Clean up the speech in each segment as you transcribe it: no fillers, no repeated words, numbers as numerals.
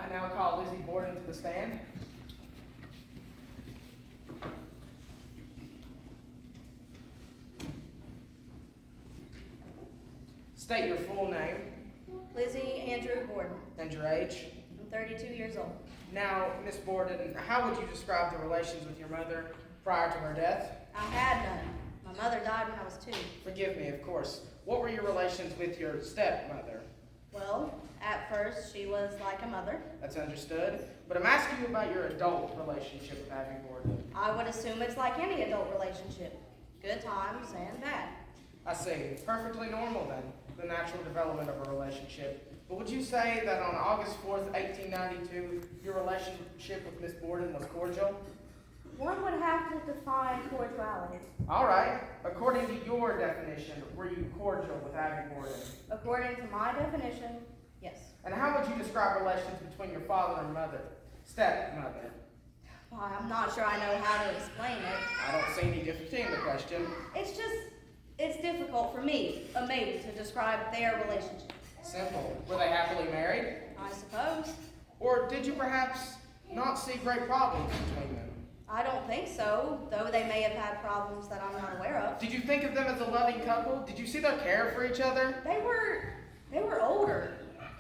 I now call Lizzie Borden to the stand. State your full name Lizzie Andrew Borden. and your age. I'm 32 years old. Now, Miss Borden, how would you describe the relations with your mother prior to her death? I had none. My mother died when I was 2. Forgive me, of course. What were your relations with your stepmother? Well, at first she was like a mother. That's understood. But I'm asking you about your adult relationship with Abby Borden. I would assume it's like any adult relationship. Good times and bad. I see. Perfectly normal then, the natural development of a relationship. But would you say that on August 4th, 1892, your relationship with Miss Borden was cordial? One would have to define cordiality. All right. According to your definition, were you cordial with Abby Borden? According to my definition, yes. And how would you describe relations between your father and mother? Stepmother. Well, I'm not sure I know how to explain it. I don't see any difficulty in the question. It's difficult for me, a maid, to describe their relationship. Simple. Were they happily married? I suppose. Or did you perhaps not see great problems between them? I don't think so, though they may have had problems that I'm not aware of. Did you think of them as a loving couple? Did you see their care for each other? They were older.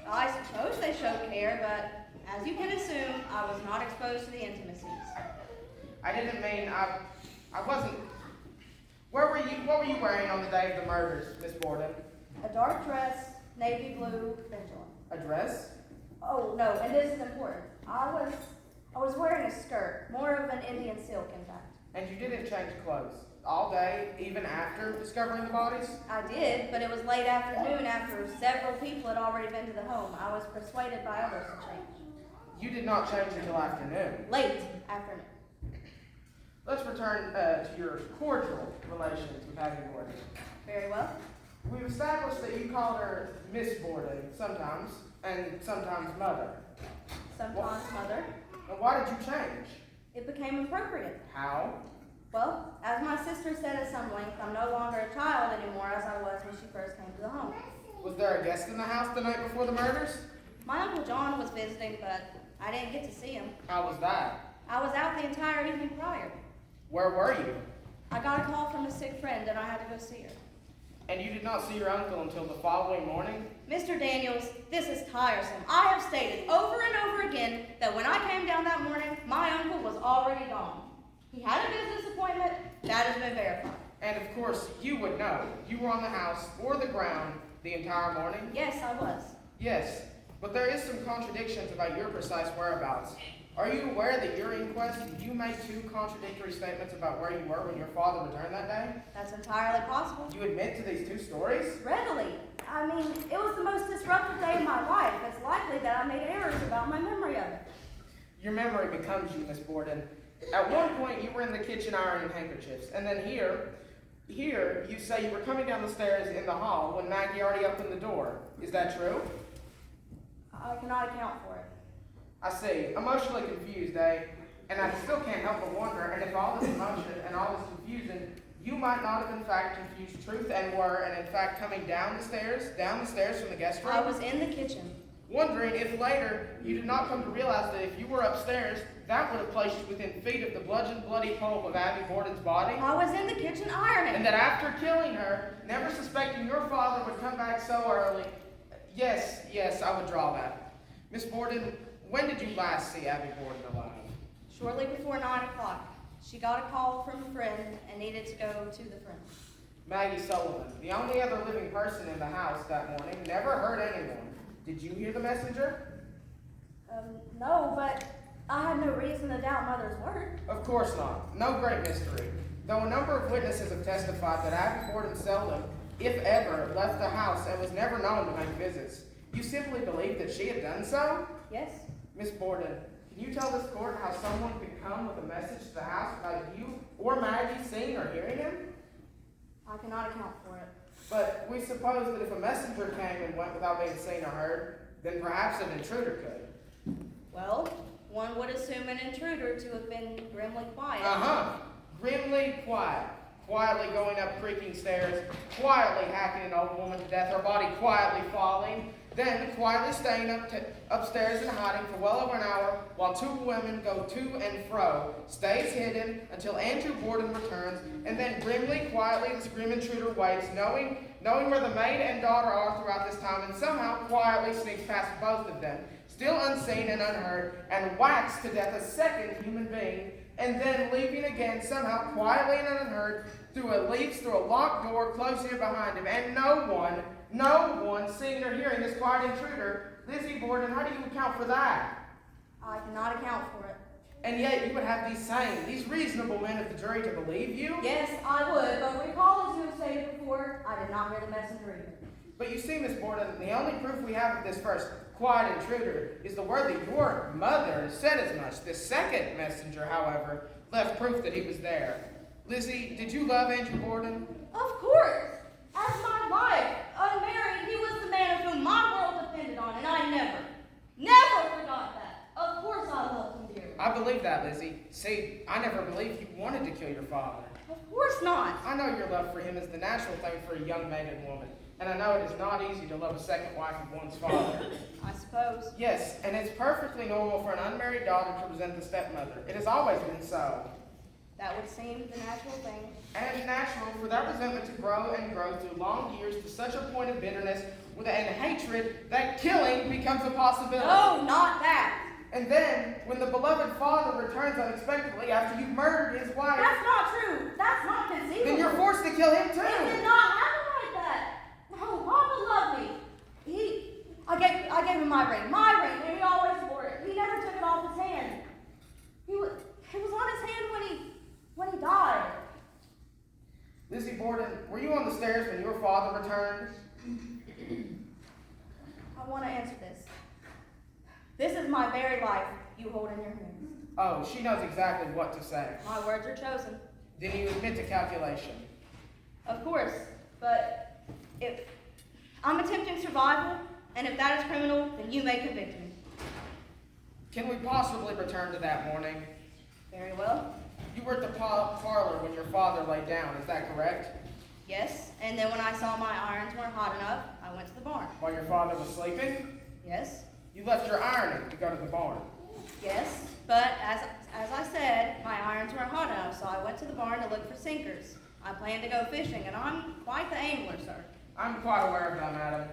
I suppose they showed care, but as you can assume, I was not exposed to the intimacies. I didn't mean I wasn't. What were you wearing on the day of the murders, Miss Borden? A dark dress, navy blue, pendulum. A dress? Oh no, and this is important. I was wearing a skirt, more of an Indian silk, in fact. And you didn't change clothes all day, even after discovering the bodies? I did, but it was late afternoon after several people had already been to the home. I was persuaded by others to change. You did not change until afternoon. Late afternoon. Let's return to your cordial relations with Abby Borden. Very well. We've established that you called her Miss Borden sometimes, and sometimes Mother. Sometimes mother. And why did you change? It became appropriate. How? Well, as my sister said at some length, I'm no longer a child anymore as I was when she first came to the home. Was there a guest in the house the night before the murders? My Uncle John was visiting, but I didn't get to see him. How was that? I was out the entire evening prior. Where were you? I got a call from a sick friend and I had to go see her. And you did not see your uncle until the following morning? Mr. Daniels, this is tiresome. I have stated over and over again that when I came down that morning, my uncle was already gone. He had a business appointment. That has been verified. And of course, you would know. You were on the house or the ground the entire morning? Yes, I was. Yes, but there is some contradictions about your precise whereabouts. Are you aware that your inquest, you made 2 contradictory statements about where you were when your father returned that day? That's entirely possible. You admit to these 2 stories? Readily. I mean, it was the most disruptive day of my life. It's likely that I made errors about my memory of it. Your memory becomes you, Miss Borden. At one point, you were in the kitchen ironing handkerchiefs, and then here, you say you were coming down the stairs in the hall when Maggie already opened the door. Is that true? I cannot account for it. I see. Emotionally confused, eh? And I still can't help but wonder, and if all this emotion and all this confusion, you might not have in fact confused truth and were, and in fact coming down the stairs from the guest room? I was in the kitchen. Wondering if later you did not come to realize that if you were upstairs, that would have placed you within feet of the bludgeoned, bloody pulp of Abby Borden's body. I was in the kitchen ironing. And that after killing her, never suspecting your father would come back so early. Yes, I would draw that. Miss Borden, when did you last see Abby Borden alive? Shortly before 9 o'clock. She got a call from a friend and needed to go to the friend. Maggie Sullivan, the only other living person in the house that morning, never heard anyone. Did you hear the messenger? No, but I had no reason to doubt Mother's word. Of course not. No great mystery. Though a number of witnesses have testified that Abby Borden seldom, if ever, left the house and was never known to make visits. You simply believe that she had done so? Yes. Miss Borden, can you tell this court how someone could come with a message to the house without you or Maggie seeing or hearing him? I cannot account for it. But we suppose that if a messenger came and went without being seen or heard, then perhaps an intruder could. Well, one would assume an intruder to have been grimly quiet. Grimly quiet. Quietly going up creaking stairs, quietly hacking an old woman to death, her body quietly falling. Then, quietly staying upstairs and hiding for well over an hour while two women go to and fro, stays hidden until Andrew Borden returns, and then grimly, quietly, this grim intruder waits, knowing where the maid and daughter are throughout this time, and somehow quietly sneaks past both of them, still unseen and unheard, and whacks to death a second human being, and then leaving again, somehow quietly and unheard, leaps through a locked door, closing it behind him, and no one seeing or hearing this quiet intruder. Lizzie Borden, how do you account for that? I cannot account for it. And yet you would have these reasonable men of the jury to believe you? Yes, I would, but recall as you have stated before, I did not hear the messenger either. But you see, Miss Borden, the only proof we have of this first quiet intruder is the word that your mother said as much. The second messenger, however, left proof that he was there. Lizzie, did you love Andrew Borden? Of course! As my wife, unmarried, he was the man of whom my world depended on, and I never forgot that. Of course I loved him dearly. I believe that, Lizzie. See, I never believed you wanted to kill your father. Of course not. I know your love for him is the natural thing for a young maiden woman, and I know it is not easy to love a second wife of one's father. I suppose. Yes, and it's perfectly normal for an unmarried daughter to resent the stepmother. It has always been so. That would seem the natural thing. And it's natural for that resentment to grow and grow through long years to such a point of bitterness and hatred that killing becomes a possibility. No, not that. And then, when the beloved father returns unexpectedly after you've murdered his wife, That's not true. That's not conceivable. then you're forced to kill him too. It did not happen like that. No, Papa loved me. I gave him my ring, and he always wore it. He never took it off his hand. It was on his hand when he died. Lizzie Borden, were you on the stairs when your father returned? I want to answer this. This is my very life you hold in your hands. Oh, she knows exactly what to say. My words are chosen. Then you admit to calculation. Of course, but if I'm attempting survival, and if that is criminal, then you may convict me. Can we possibly return to that morning? Very well. You were at the parlor when your father lay down, is that correct? Yes, and then when I saw my irons weren't hot enough, I went to the barn. While your father was sleeping? Yes. You left your ironing to go to the barn. Yes, but as I said, my irons weren't hot enough, so I went to the barn to look for sinkers. I plan to go fishing, and I'm quite the angler, sir. I'm quite aware of that, madam.